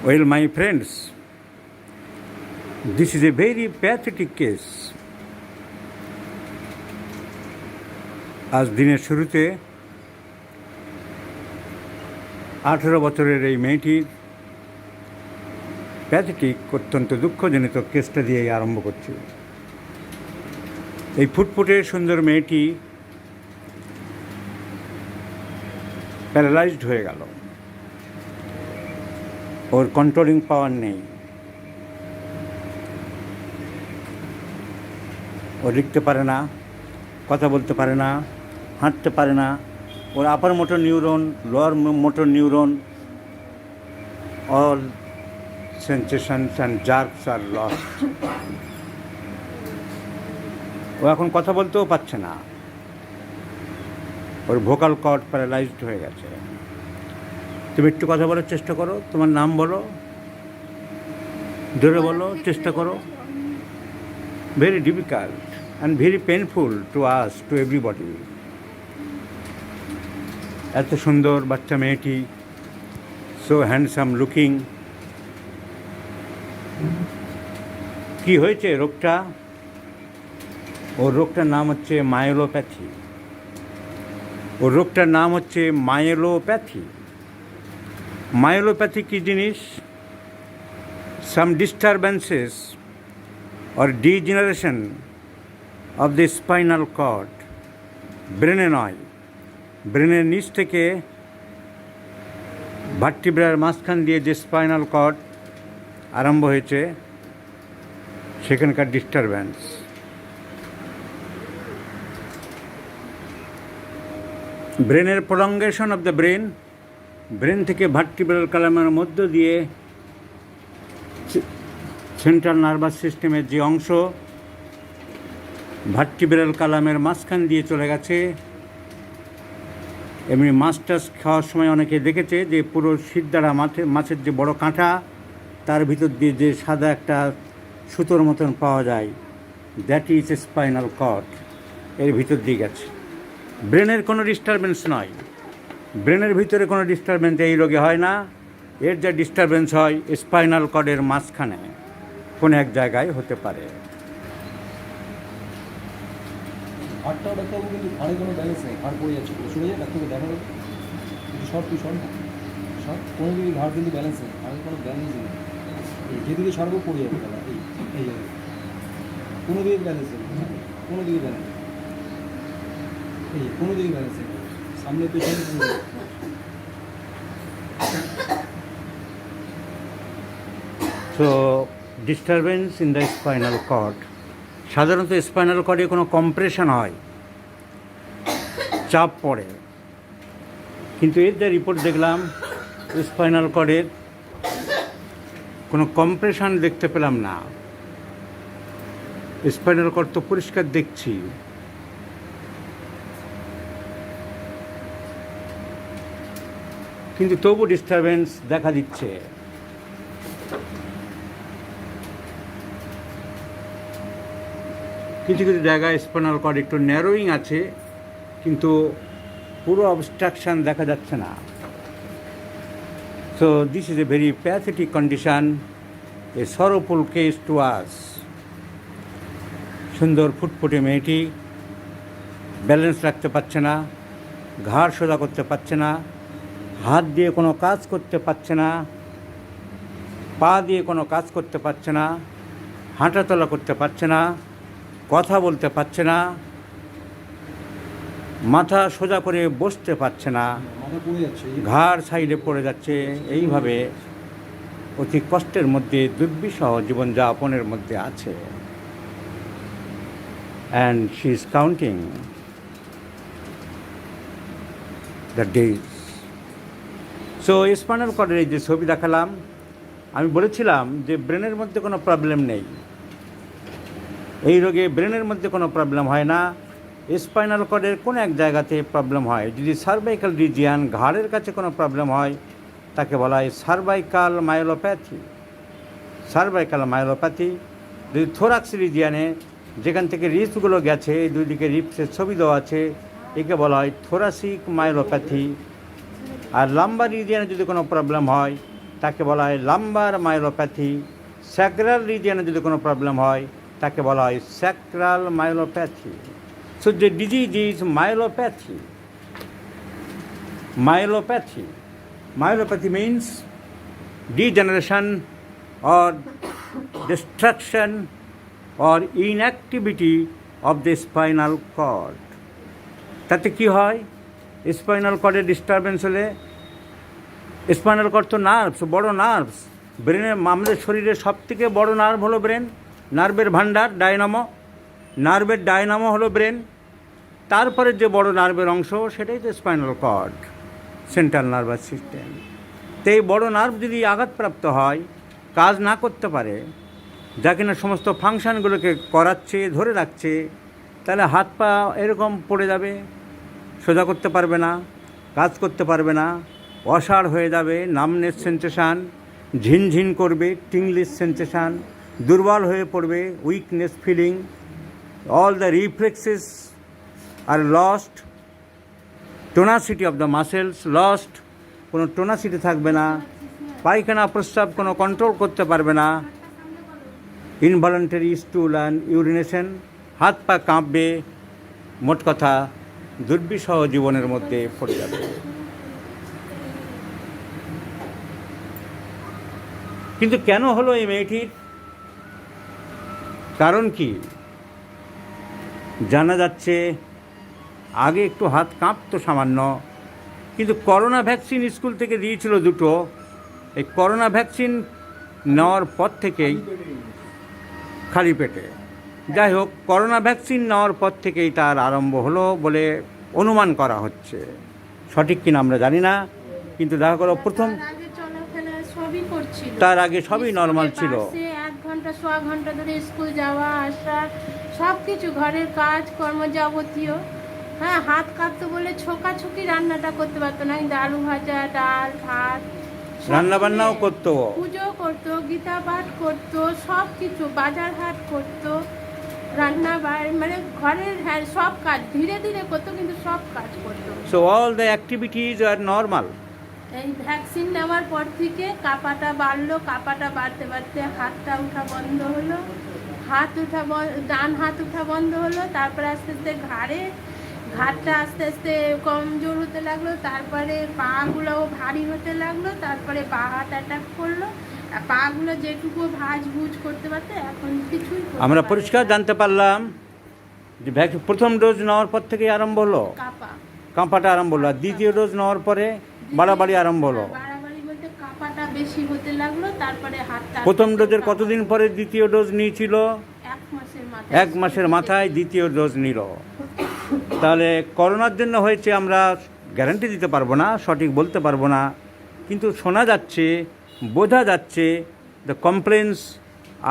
Well, my friends, this is a very pathetic case. আজ দিনের শুরুতে 18 বছরের এই মেয়েটির প্যাথেটিক অত্যন্ত দুঃখজনিত কেসটা দিয়েই আরম্ভ করছি। এই ফুটফুটে সুন্দর মেয়েটি প্যারালাইজড হয়ে গেল। ওর কন্ট্রোলিং পাওয়ার নেই। ও লিখতে পারে না, কথা বলতে পারে না, হাঁটতে পারে না। ওর upper motor neuron, lower motor neuron, all sensations and jerks are lost. ও এখন কথা বলতেও পারছে না। ওর ভোকাল কর্ড প্যারালাইজড হয়ে গেছে। তুমি একটু কথা বলার চেষ্টা করো, তোমার নাম বলো, জোরে বলো, চেষ্টা করো। Very difficult and very painful to us, to everybody. এত সুন্দর বাচ্চা মেয়েটি, সো হ্যান্ডসাম লুকিং। কি হয়েছে রোগটা? ওর রোগটার নাম হচ্ছে মায়োলোপ্যাথি। ওর রোগটার নাম হচ্ছে মায়োলোপ্যাথি। মায়োলোপ্যাথি কী জিনিস? সাম disturbances or degeneration of the spinal cord, ব্রেনে নয়, ব্রেনের নিচ থেকে ভার্টিব্রার মাঝখান দিয়ে যে স্পাইনাল কর্ড আরম্ভ হয়েছে সেখানকার ডিস্টারবেন্স। ব্রেনের prolongation of the brain, brain থেকে ভার্টিব্রাল কলামের মধ্য দিয়ে সেন্ট্রাল নার্ভাস সিস্টেমের যে অংশ ভার্টিব্রাল কলামের মাঝখান দিয়ে চলে গেছে। এমনি মাছ টাছ খাওয়ার সময় অনেকে দেখেছে যে পুরো সিদ্ধারা মাছের যে বড় কাঁটা, তার ভিতর দিয়ে যে সাদা একটা সুতোর মতন পাওয়া যায়, that is a spinal cord. এর ভিতর দিয়ে গেছে। ব্রেনের কোনো ডিস্টারবেন্স নয়, ব্রেনের ভিতরে কোনো ডিস্টারবেন্স এই রোগে হয় না। এর যা ডিস্টারবেন্স হয় স্পাইনাল কর্ডের মাঝখানে কোনো এক জায়গায় হতে পারে। হাড়টা ডাক্তারবাবু কিন্তু হাড়ে কোনো ব্যালেন্স নেই, হাড় পড়ে যাচ্ছে, সরে যায়, ডাক্তারকে দেখানো একটু শর্ট, তুই শর্ট শর্ট, কোনো দিকে হাড় কিন্তু ব্যালেন্স নেই, হাড়ে কোনো ব্যালেন্স নেই। এই যেদিকে সরবো পড়ে যাবে দাদা, এই জায়গায় কোনো দিকে ব্যালেন্স নেই, কোনো দিকে ব্যালেন্স নেই, এই কোনো দিকে ব্যালেন্স নেই, সামনে পেছনে পুরো। So disturbance in the spinal cord. সাধারণত স্পাইনাল কর্ডে কোনো কম্প্রেশন হয়, চাপ পড়ে, কিন্তু এর যে রিপোর্ট দেখলাম স্পাইনাল কর্ডের কোনো কম্প্রেশন দেখতে পেলাম না। স্পাইনাল কর্ড তো পরিষ্কার দেখছি। কিন্তু তবু ডিস্টারবেন্স দেখা দিচ্ছে। কিছু কিছু জায়গায় স্পাইনাল কর্ড একটু ন্যারোয়িং আছে, কিন্তু পুরো অবস্ট্রাকশান দেখা যাচ্ছে না। So this is a very pathetic condition, a sorrowful case to us. সুন্দর ফুটফুটে মেয়েটি ব্যালেন্স রাখতে পারছে না, ঘাড় সোজা করতে পারছে না, হাত দিয়ে কোনো কাজ করতে পারছে না, পা দিয়ে কোনো কাজ করতে পারছে না, হাঁটাচলা করতে পারছে না, কথা বলতে পারছে না, মাথা সোজা করে বসতে পারছে না, ঘাড় সাইডে পড়ে যাচ্ছে। এইভাবে অতি কষ্টের মধ্যে দুর্বিষহ জীবনযাপনের মধ্যে আছে। And she is counting the days. So spinal কর্ডের এই যে ছবি দেখালাম, আমি বলেছিলাম যে ব্রেনের মধ্যে কোনো প্রবলেম নেই। এই রোগে ব্রেনের মধ্যে কোনো প্রবলেম হয় না, স্পাইনাল কর্ডের কোনো এক জায়গাতে প্রবলেম হয়। যদি সার্ভাইকাল রিজিয়ান, ঘাড়ের কাছে কোনো প্রবলেম হয়, তাকে বলা হয় সার্ভাইকাল মায়োলোপ্যাথি। Cervical myelopathy. যদি থোরাক্স রিজিয়ানে, যেখান থেকে রিপসগুলো গেছে, এই দুই দিকে রিপসের ছবি দেওয়া আছে, একে বলা হয় থোরাসিক মায়োলোপ্যাথি। আর লাম্বার রিজিয়ানে যদি কোনো প্রবলেম হয় তাকে বলা হয় লাম্বার মাইলোপ্যাথি। স্যাক্রাল রিজিয়নে যদি কোনো প্রবলেম হয় তাকে বলা হয় sacral myelopathy. So the disease is myelopathy. Myelopathy. Myelopathy means degeneration or destruction or inactivity of the spinal cord. তাতে কি হয়? স্পাইনাল কর্ডের ডিস্টারবেন্স হলে, স্পাইনাল কর্ড তো নার্ভস, বড় নার্ভস। ব্রেনের, আমাদের শরীরের সবথেকে বড় নার্ভ হলো ব্রেন, নার্ভের ভান্ডার, ডায়নামো। নার্ভের ডায়নামো হলো ব্রেন। তারপরে যে বড় নার্ভের অংশ সেটাই তো spinal cord, central nervous system. তো এই বড় নার্ভ যদি আঘাতপ্রাপ্ত হয়, কাজ না করতে পারে, যা কিনা সমস্ত ফাংশানগুলোকে করাচ্ছে, ধরে রাখছে, তাহলে হাত পা এরকম পড়ে যাবে, সোজা করতে পারবে না, কাজ করতে পারবে না, অসাড় হয়ে যাবে, নামনেস সেন্সেশান, ঝিনঝিন করবে, টিংলিশ সেন্সেশান, দুর্বল হয়ে পড়বে, weakness feeling, all the reflexes are lost, tonicity of the muscles lost, কোনো টোনাসিটি থাকবে না, পায়খানা প্রস্রাব কোনো কন্ট্রোল করতে পারবে না, ইনভলেন্টারি স্টুল অ্যান্ড ইউরিনেশন, হাত পা কাঁপবে, মোট কথা দুর্বিষহ জীবনের মধ্যে পড়ে যাবে। কিন্তু কেন হলো এই মেয়েটির? কারণ কি? জানা যাচ্ছে আগে একটু হাত কাঁপতো সামান্য, কিন্তু করোনা ভ্যাকসিন স্কুল থেকে দিয়েছিল দুটো। এই করোনা ভ্যাকসিন নেওয়ার পর থেকেই, খালি পেটে, যাই হোক, করোনা ভ্যাকসিন নেওয়ার পর থেকেই তার আরম্ভ হলো বলে অনুমান করা হচ্ছে। সঠিক কিনা আমরা জানি না, কিন্তু দেখা গেল প্রথম, তার আগে সবই নর্মাল ছিল। 1 ঘন্টা 1.5 ঘন্টা ধরে স্কুল যাওয়া আসা, সব কিছু, ঘরের কাজ কর্ম যাবতীয়। হ্যাঁ, হাত কাঁপতো বলে ছোকাছুকি রান্নাটা করতে পারতো না, কিন্তু আলু ভাজা, ডাল, ভাত, রান্না বান্নাও করতো, পুজো করতো, গীতা পাঠ করতো, সব কিছু, বাজার হাট করতো, রান্না মানে ঘরের, হ্যাঁ, সব কাজ ধীরে ধীরে করতো, কিন্তু সব কাজ করতো। So all the activities are normal. এই ভ্যাকসিন নেওয়ার পর থেকে কাঁপাটা বাড়লো, কাঁপাটা বাড়তে বাড়তে হাতটা উঠা বন্ধ হলো, ডান হাত উঠা বন্ধ হলো, তারপরে আস্তে আস্তে ঘাড়টা আস্তে আস্তে কমজোর হতে লাগলো, তারপরে পাগুলোও ভারী হতে লাগলো, তারপরে পা হাত অ্যাটাক করলো, আর পাগুলো যেটুকু ভাঁজ-ভুজ করতে পারতো এখন কিছুই করতে আমরা পারে পরিষ্কার না। জানতে পারলাম যে প্রথম ডোজ নেওয়ার পর থেকেই আরম্ভ হলো, কাঁপাটা আরম্ভ হলো, আর দ্বিতীয় ডোজ নেওয়ার পরে বাড়াবাড়ি আরম্ভ হলো। বাড়াবাড়ি বলতে কাঁপাটা বেশি হতে লাগলো, তারপরে হাতটা, প্রথম ডোজের কতদিন পরে দ্বিতীয় ডোজ নিয়েছিল? 1 মাসের মাথায় দ্বিতীয় ডোজ নিল। তাহলে করোনার জন্য হয়েছে আমরা গ্যারান্টি দিতে পারবো না, সঠিক বলতে পারবো না, কিন্তু শোনা যাচ্ছে, বোঝা যাচ্ছে the complaints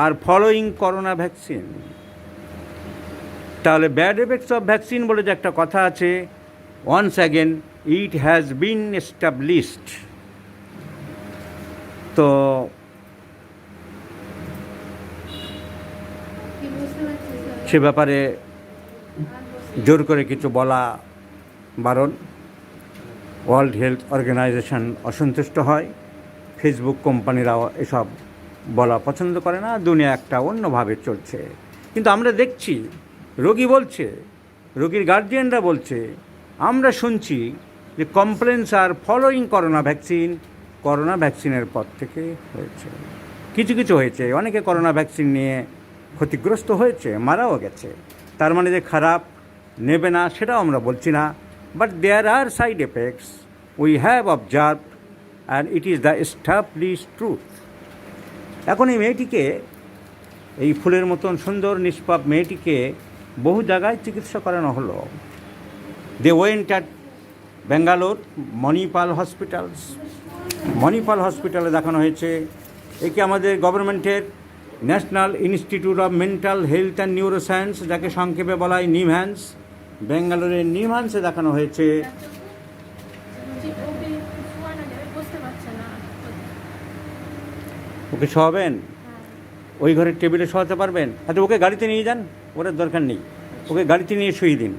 are following corona vaccine. তাহলে ব্যাড এফেক্টস অফ ভ্যাকসিন বলে যে একটা কথা আছে, once again it has been established. তো সে ব্যাপারে জোর করে কিছু বলা বারণ। ওয়ার্ল্ড হেলথ অর্গানাইজেশন অসন্তুষ্ট হয়, ফেসবুক কোম্পানিরাও এসব বলা পছন্দ করে না, দুনিয়া একটা অন্যভাবে চলছে। কিন্তু আমরা দেখছি, রোগী বলছে, রোগীর গার্জিয়ানরা বলছে, আমরা শুনছি যে কমপ্লেন্স আর ফলোয়িং করোনা ভ্যাকসিনের পর থেকে হয়েছে। কিছু কিছু হয়েছে, অনেকে করোনা ভ্যাকসিন নিয়ে ক্ষতিগ্রস্ত হয়েছে, মারাও গেছে। তার মানে যে খারাপ, নেবে না সেটাও আমরা বলছি না, but there are side effects we have observed and it is the established truth. এখন এই মেয়েটিকে, এই ফুলের মতন সুন্দর নিষ্পাপ মেয়েটিকে বহু জায়গায় চিকিৎসা করানো হলো। They went at Bangalore Manipal হসপিটালে দেখানো হয়েছে। একে আমাদের গভর্নমেন্টের national institute of mental health and neuroscience, যাকে সংক্ষেপে বলা হয় নিমহ্যান্স, বেঙ্গালোরের নিমহ্যান্সে দেখানো হয়েছে। ওকে শোয়াবেন, ওই ঘরের টেবিলে শোয়াতে পারবেন? আচ্ছা, ওকে গাড়িতে নিয়ে যান, ওটার দরকার নেই, ওকে গাড়িতে নিয়ে শুয়ে দিন,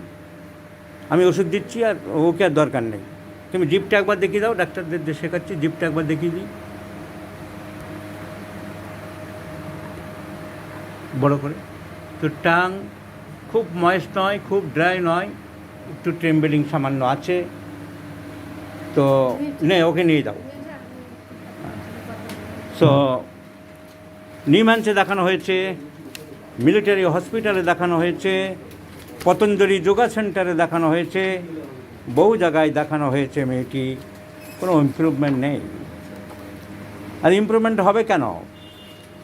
আমি ওষুধ দিচ্ছি, আর ওকে আর দরকার নেই। তুমি জিপটা একবার দেখিয়ে দাও, ডাক্তারদের শেখাচ্ছি, জিপটা একবার দেখিয়ে দিই। বড় করে। তো টাং খুব ময়েস্ট নয়, খুব ড্রাই নয়, একটু ট্রেম্বলিং সামান্য আছে। তো ওকে নিয়ে দাও। সো নিমান্সে দেখানো হয়েছে, মিলিটারি হসপিটালে দেখানো হয়েছে, পতঞ্জলি যোগা সেন্টারে দেখানো হয়েছে, বহু জায়গায় দেখানো হয়েছে। মেয়েটি কোনো ইমপ্রুভমেন্ট নেই। আর ইমপ্রুভমেন্ট হবে কেন?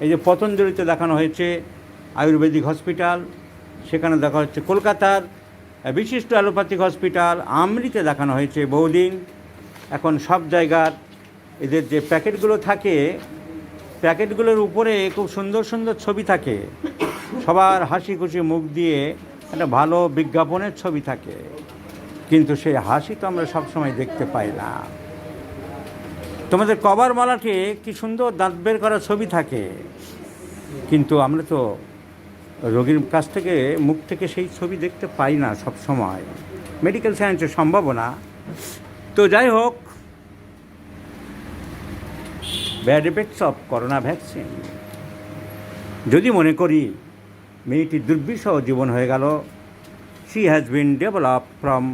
এই যে পতঞ্জলিতে দেখানো হয়েছে, আয়ুর্বেদিক হসপিটাল, সেখানে দেখা হচ্ছে কলকাতার বিশিষ্ট অ্যালোপ্যাথিক হসপিটাল, আমরিতে দেখানো হয়েছে বহুদিন। এখন সব জায়গার এদের যে প্যাকেটগুলো থাকে, প্যাকেটগুলোর উপরে খুব সুন্দর সুন্দর ছবি থাকে, সবার হাসি খুশি মুখ দিয়ে একটা ভালো বিজ্ঞাপনের ছবি থাকে, কিন্তু সেই হাসি তো আমরা সবসময় দেখতে পাই না। তোমাদের কভার মালাতে কি সুন্দর দাঁত বের করা ছবি থাকে, কিন্তু আমরা তো রোগীর কাছ থেকে, মুখ থেকে সেই ছবি দেখতে পাই না সব সময়। মেডিকেল সায়েন্সের সম্ভাবনা। তো যাই হোক, bad effects of corona vaccine. যদি মনে করি মেয়েটির দুর্বিষহ জীবন হয়ে গেল, she has been develop from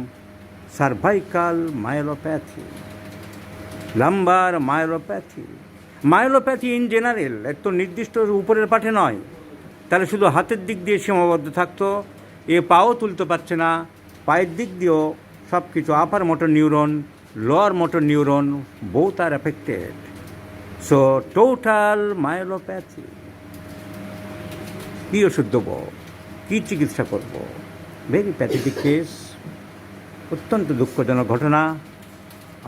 cervical myelopathy, lumber myelopathy. Myelopathy in general এর তো নির্দিষ্ট উপরের পাঠে নয়, তাহলে শুধু হাতের দিক দিয়ে সীমাবদ্ধ থাকতো, এ পাও তুলতে পারছে না, পায়ের দিক দিয়েও সব কিছু, upper motor neuron, lower motor neuron, both are affected. So total myelopathy. কী ওষুধ দেবো, কী চিকিৎসা করব? ভেরি প্যাথেটিক কেস, অত্যন্ত দুঃখজনক ঘটনা।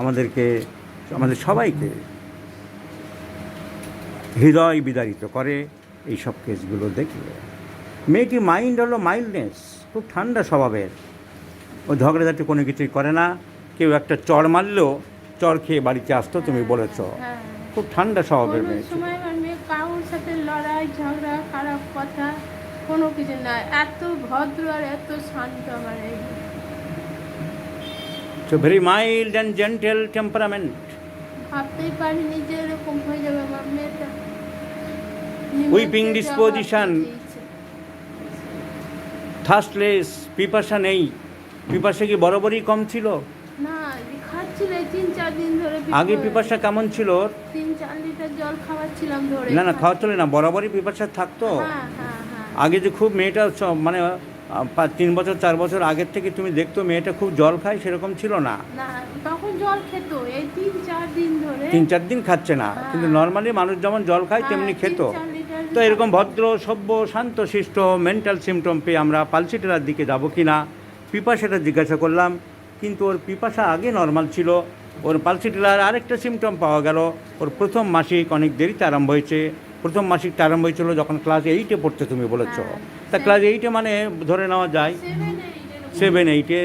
আমাদের সবাইকে হৃদয় বিদারিত করে এই সব কেসগুলো দেখলে। মেয়েটি মাইন্ড হলো মাইল্ডনেস, খুব ঠান্ডা স্বভাবের। ও ঝগড়াঝাটি কোনো কিছুই করে না। কেউ একটা চড় মারলেও চড় খেয়ে বাড়িতে আসতো, তুমি বলেছ। খুব ঠান্ডা স্বভাবের মেয়ে। সময় আমার মেয়ে কারোর সাথে লড়াই ঝগড়া খারাপ কথা কোনো কিছু না, এত ভদ্র আর এত শান্ত আমার এই। So very mild and gentle temperament. ভাবতেই পারিনি যে এরকম হয়ে যাবে আমার মেয়েটা। উইপিং ডিসপোজিশন, থার্স্টলেস, পিপাসা নেই। পিপাসা কি বরাবরই কম ছিল? না, খাচ্ছিল 3-4 দিন ধরে। আগে পিপাসা কেমন ছিল? 3-4 লিটার জল খাওয়াচ্ছিলাম ধরে। না খাওয়া চলে না, বরাবরই পিপাসা থাকতো। আগে যে খুব মেয়েটা মানে 3 বছর 4 বছর আগের থেকে তুমি দেখতো মেয়েটা খুব জল খায়, সেরকম ছিল না। তখন জল খেত, এই 3-4 দিন ধরে। 3-4 দিন খাচ্ছে না, কিন্তু নর্মালি মানুষ যেমন জল খায় তেমনি খেত। তো এরকম ভদ্র সভ্য শান্ত শিষ্ট মেন্টাল সিমটম পেয়ে আমরা পালসিটেলার দিকে যাব কি না পিপাসাটা জিজ্ঞাসা করলাম, কিন্তু ওর পিপাসা আগে নর্মাল ছিল। ওর পালসিটেলার আরেকটা সিমটম পাওয়া গেল, ওর প্রথম মাসিক অনেক দেরিতে আরম্ভ হয়েছে। প্রথম মাসিকটা আরম্ভ হয়েছিল যখন ক্লাস 8-এ পড়তে, তুমি বলেছ। তা ক্লাস 8-এ মানে ধরে নেওয়া যায় 7-8-এ,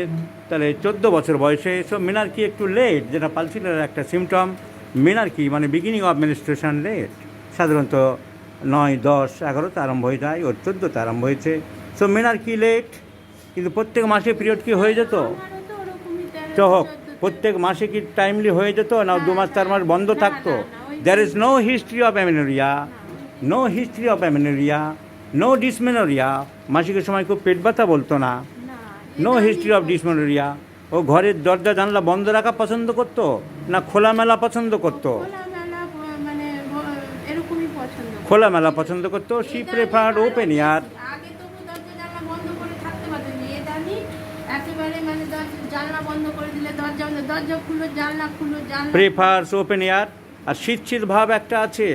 তাহলে 14 বছর বয়সে। সো মেনার্কি একটু লেট, যেটা পালসিটেলার একটা সিমটম। মেনার্কি মানে বিগিনিং অফ মেনস্ট্রুয়েশন লেট, সাধারণত 9, 10, 11-তে আরম্ভ হয়ে যায়, ওর 14-তে আরম্ভ হয়েছে। সো মেনার্কি লেট, কিন্তু প্রত্যেক মাসে পিরিয়ড কি হয়ে যেত? তো হোক, প্রত্যেক মাসে কি টাইমলি হয়ে যেত না 2 মাস 4 মাস বন্ধ থাকতো? There is no history of amenorrhoea, no history of amenorrhoea, no dysmenorrhoea. মাসিকের সময় খুব পেট ব্যথা বলতো না, নো হিস্ট্রি অফ ডিসমেনোরিয়া। ও ঘরের দরজা জানলা বন্ধ রাখা পছন্দ করতো না খোলামেলা পছন্দ করতো? খোলামেলা পছন্দ করতো। She preferred open air. Prefers open air. আর শীত ভাব একটা আছে।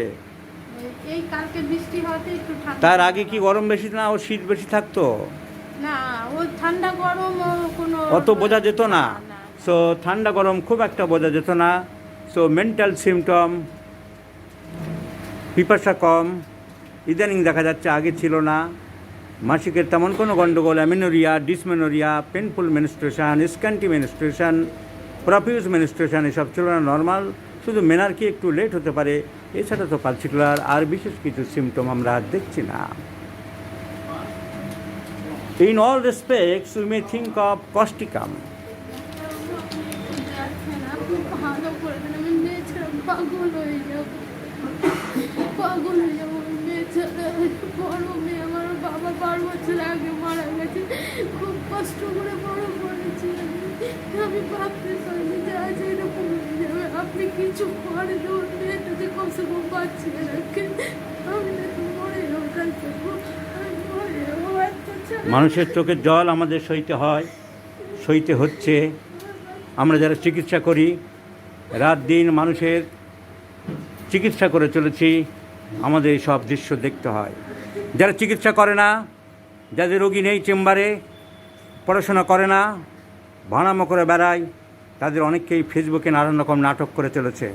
এই কালকে বৃষ্টি হতে একটু ঠান্ডা। তার আগে কি গরম বেশি না ও শীত বেশি থাকতো? না, ও ঠান্ডা গরম কোনো অত বোঝা যেত না। সো ঠান্ডা গরম খুব একটা বোঝা যেত না। সো মেন্টাল সিমটম, পিপাসা কম, ইদানিং দেখা যাচ্ছে, আগে ছিল না। মাসিকের তেমন কোনো গণ্ডগোল, amenorrhoea, dysmenorrhoea, painful menstruation, scanty menstruation, profuse menstruation এসব ছিল না, নর্মাল। শুধু মেনার্কি একটু লেট হতে পারে, এছাড়া তো পার্টিকুলার আর বিশেষ কিছু সিমটম আমরা আর দেখছি না। In all respects we may think of Causticum. ভালো করে পাগল হয়ে যাবো। পাগল হয়ে যাবো। মেয়ে ছাড়া বড় মেয়ে, আমার বাবা 12 বছর আগে মারা গেছে, খুব কষ্ট করে বড় করেছি আমি ভাবতে পারিনি যে আজ এরকম হয়ে যাবে। আপনি কিছু করে দেবেন, মেয়েটা যে কমসে কম বাঁচিয়ে রাখেন, আমি নাকি মরে যাবো, কালকে আমি মরে যাবো। মানুষের চোখের জল আমাদের সইতে হয়, সইতে হচ্ছে। আমরা যারা চিকিৎসা করি, রাত দিন মানুষের চিকিৎসা করে চলেছি, আমাদের এই সব দৃশ্য দেখতে হয়। যারা চিকিৎসা করে না, যাদের রোগী নেই চেম্বারে, পড়াশোনা করে না, ভাড়ামো করে বেড়ায়, তাদের অনেককেই ফেসবুকে নানান রকম নাটক করে চলেছে।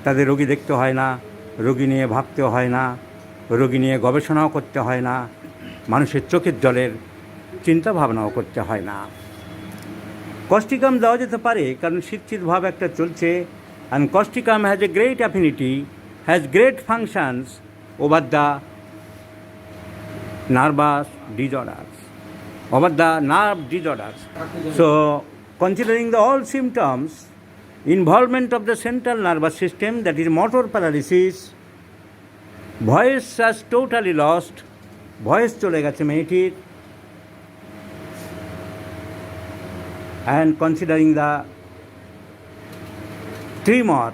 তাদের রোগী দেখতে হয় না, রোগী নিয়ে ভাবতেও হয় না, রোগী নিয়ে গবেষণাও করতে হয় না, মানুষের চোখের জলের চিন্তা ভাবনাও করতে হয় না। কস্টিকাম দেওয়া যেতে পারে, কারণ শীত ভাব একটা চলছে। And Causticum has a great affinity, has great functions over the nervous disorders, over the nerve disorders. So, considering the all symptoms, involvement of the central nervous system, that is motor paralysis, voice has totally lost, voice চলে গেছে মেয়েটির, and considering the tremor,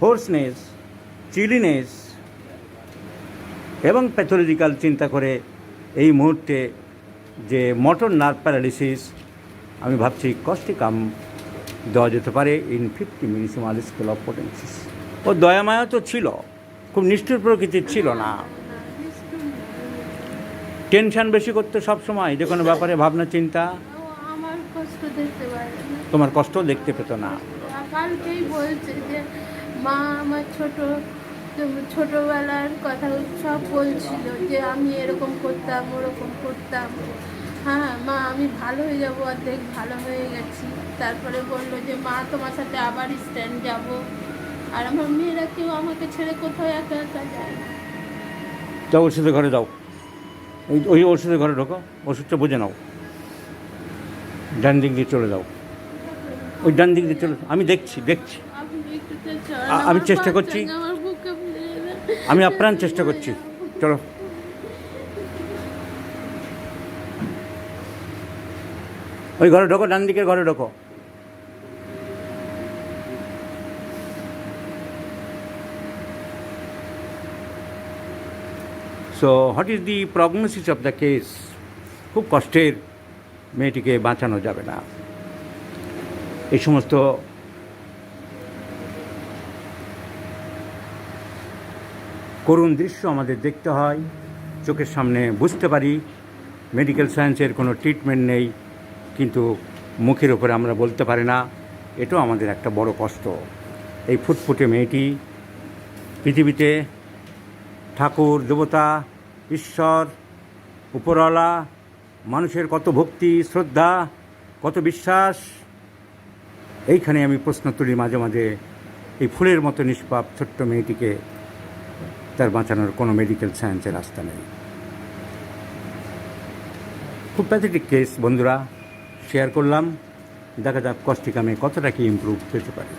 hoarseness, chilliness এবং pathological চিন্তা করে এই মুহূর্তে যে motor nerve paralysis, আমি ভাবছি কস্টিকাম দেওয়া যেতে পারে ইন 50 মিলিসিমাল স্কেল অফ পোটেন্সিস। ও দয়ামায়া তো ছিল, খুব নিষ্ঠুর প্রকৃতির ছিল না। টেনশন বেশি করতে সব সময়, যে কোনো ব্যাপারে ভাবনা চিন্তা। আমার কষ্ট দেখতে পারে না, তোমার কষ্ট দেখতে পেত না। কালকেই বলছে যে মা আমার ছোটবেলার কথা সব বলছিল যে আমি এরকম করতাম, ওরকম করতাম। হ্যাঁ মা, আমি ভালো হয়ে যাবো, অর্ধেক ভালো হয়ে গেছি। তারপরে বললো যে মা তোমার সাথে আবার স্ট্যান্ড যাব। আর আমার মেয়েরা কেউ আমাকে ছেড়ে কোথাও একা একা যায় না। যাও ওষুধের ঘরে যাও, ওই ওষুধের ঘরে ঢোকো, ওষুধটা বুঝে নাও, ডান দিক দিয়ে চলে যাও, ওই ডান দিক দিয়ে চলে, আমি দেখছি। আপনি একটু আমি চেষ্টা করছি, আমার বুকে ফিরে এলেন। আমি আপ্রাণ চেষ্টা করছি, চলো। ওই ঘরে ঢোকো, ডান দিকের ঘরে ঢোকো। So what is the prognosis of the case? খুব কষ্টের, মেয়েটিকে বাঁচানো যাবে না। এই সমস্ত করুণ দৃশ্য আমাদের দেখতে হয়, চোখের সামনে বুঝতে পারি মেডিকেল সায়েন্সের কোনো ট্রিটমেন্ট নেই, কিন্তু মুখের ওপরে আমরা বলতে পারি না। এটাও আমাদের একটা বড় কষ্ট। এই ফুটফুটে মেয়েটি পৃথিবীতে ঠাকুর, দেবতা, ঈশ্বর, উপরওয়ালা, মানুষের কত ভক্তি, শ্রদ্ধা, কত বিশ্বাস, এইখানে আমি প্রশ্ন তুলি মাঝে মাঝে। এই ফুলের মতো নিষ্পাপ ছোট্ট মেয়েটিকে তার বাঁচানোর কোনো মেডিকেল সায়েন্সের রাস্তা নেই। খুব প্যাথেটিক কেস বন্ধুরা, শেয়ার করলাম। দেখা যাক কস্টিকামে কতটা কি ইমপ্রুভ পেতে পারে।